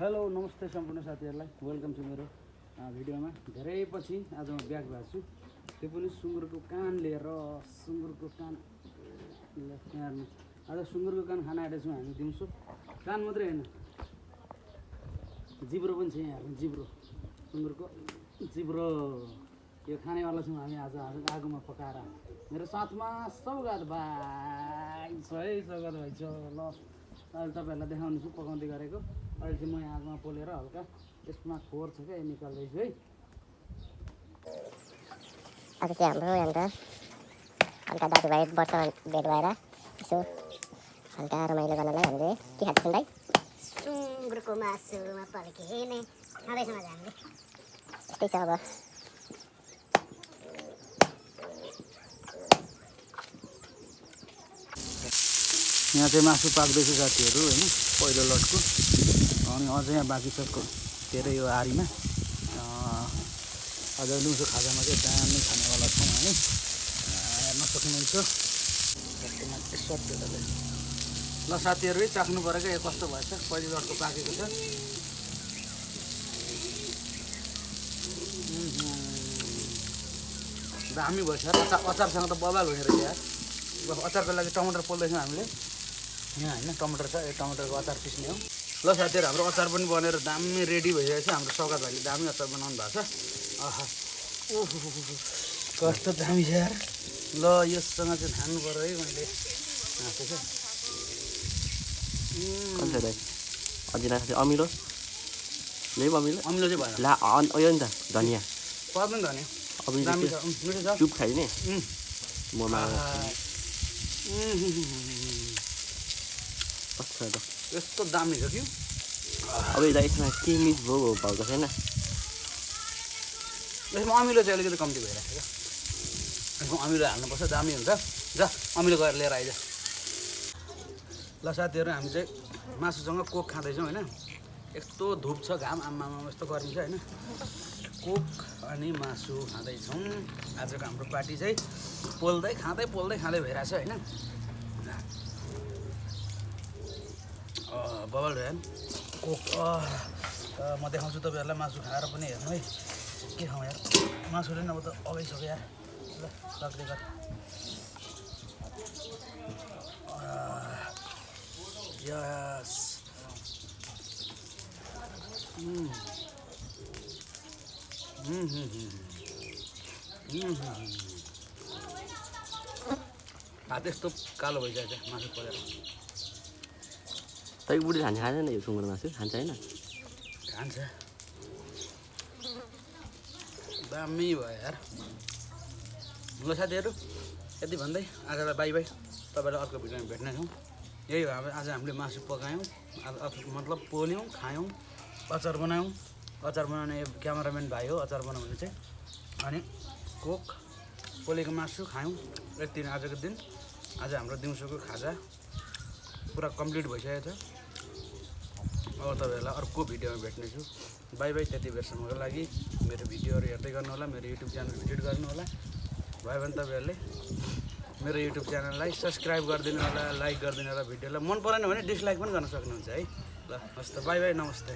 Hello नमस्ते सम्पूर्ण साथीहरूलाई वेलकम छ मेरो भिडियोमा। धेरै पछि आज म ब्याक भएको छु, त्यो पनि सुँगुरको कान लिएर। सुँगुरको कान हेर्नु, आज सुँगुरको कान खान आँटेको छौँ हामी दिउँसो। कान मात्रै होइन, जिब्रो पनि छ यहाँ। जिब्रो, सुँगुरको जिब्रो यो खानेवाला छौँ हामी आज आगोमा पकाएर। मेरो साथमा सौगात भाइ छ है, सौगात भाइ छ। ल अहिले तपाईँहरूलाई देखाउनेछु पकाउँदै गरेको। अहिले चाहिँ म यहाँ आगोमा पोलेर हल्का यसमा खोर छ क्या, निकाल्दैछु है। आज चाहिँ हाम्रो यहाँनिर हल्का दाजुभाइ वर्तमान भेट भएर यसो हल्का रमाइलो गर्नलाई हामीले के खाँदैछौँ दाइ? सुँगुरको मासुमा पल्किने खाँदैछौँ आज हामीले। यस्तै छ अब। यहाँ चाहिँ मासु पाक्दैछ साथीहरू होइन, पहिलो लटको। अनि अझै यहाँ बाँकी छ के अरे यो आरीमा। आज दिउँसो खाजामा चाहिँ दामी खानेवाला छौँ हामी, हेर्न सक्नुहुन्छ। ल साथीहरू चाख्नु पऱ्यो क्या, यो कस्तो भएछ। पहिलो लटको पाकेको छ। दामी भएछ। अचारसँग त बबाल भएर यार। अचारको लागि टमाटर पोल्दैछौँ हामीले यहाँ होइन। टमाटर छ, यो टमाटरको अचार पिस्ने हो। ल साथीहरू हाम्रो अचार पनि बनेर दामी रेडी भइरहेको छ। हाम्रो सौगात भाइले दामी अचार बनाउनु भएको छ। आहा कस्तो दामी छ यार। ल यससँग चाहिँ खानु पऱ्यो है मैले। अमिलो ल्याइ अमिलो अमिलो चाहिँ भएन। ला यो नि त धनियाँ पर्दैन धनियाँ, अमिलो दामी छ, मिठो छ। चुप खाइने ममा कस्तो छ त यस्तो दामी छ कि। अब यता यसमा के मिस भएको छैन। यसमा अमिलो चाहिँ अलिकति कम्ती भइरहेको छ क्या। यसमा अमिलो हाल्नुपर्छ, दामी हुन्छ। जा अमिलो गएर लिएर आइज। ल साथीहरू हामी चाहिँ मासुसँग कोक खाँदैछौँ होइन। यस्तो धुप छ, घाम आमामा यस्तो गर्मी छ होइन। कोक अनि मासु खाँदैछौँ। आजको हाम्रो पार्टी चाहिँ पोल्दै खाँदै भइरहेछ होइन। बबल भयो कोक। म देखाउँछु तपाईँहरूलाई मासु खाएर पनि हेर्नु है के खाउँ यार। मासुले पनि अब त अगाइसक्यो यार। ल सक्दै गर। यस हात यस्तो कालो भइसकेको छ मासु परेर। तै बुढी खान्छ यो सुँगुर मासु खान्छ होइन? खान्छ, दामी भयो यार। ल साथीहरू यति भन्दै आजलाई बाई बाई। तपाईँलाई अर्को भिडियोमा भेट्नेछौँ। यही हो आज हामीले मासु पकायौँ, मतलब पोल्यौँ, खायौँ, अचार बनायौँ। अचार बनाउने क्यामेराम्यान भाइ हो अचार बनाउने चाहिँ। अनि कोक, पोलेको मासु खायौँ। यति नै आजको दिन। आज हाम्रो दिउँसोको खाजा पुरा कम्प्लिट भइसकेको छ। अब तपाईँहरूलाई अर्को भिडियोमा भेट्नेछु। By by. त्यति बेरसम्मको लागि मेरो भिडियोहरू हेर्दै गर्नु होला, मेरो युट्युब च्यानल भिजिट गर्नु होला। भयो भने तपाईँहरूले मेरो युट्युब च्यानललाई सब्सक्राइब गरिदिनु होला, लाइक गरिदिनु होला। भिडियोलाई मन परेन भने डिसलाइक पनि गर्न सक्नुहुन्छ है। ल हस् त, बाई बाई, नमस्ते।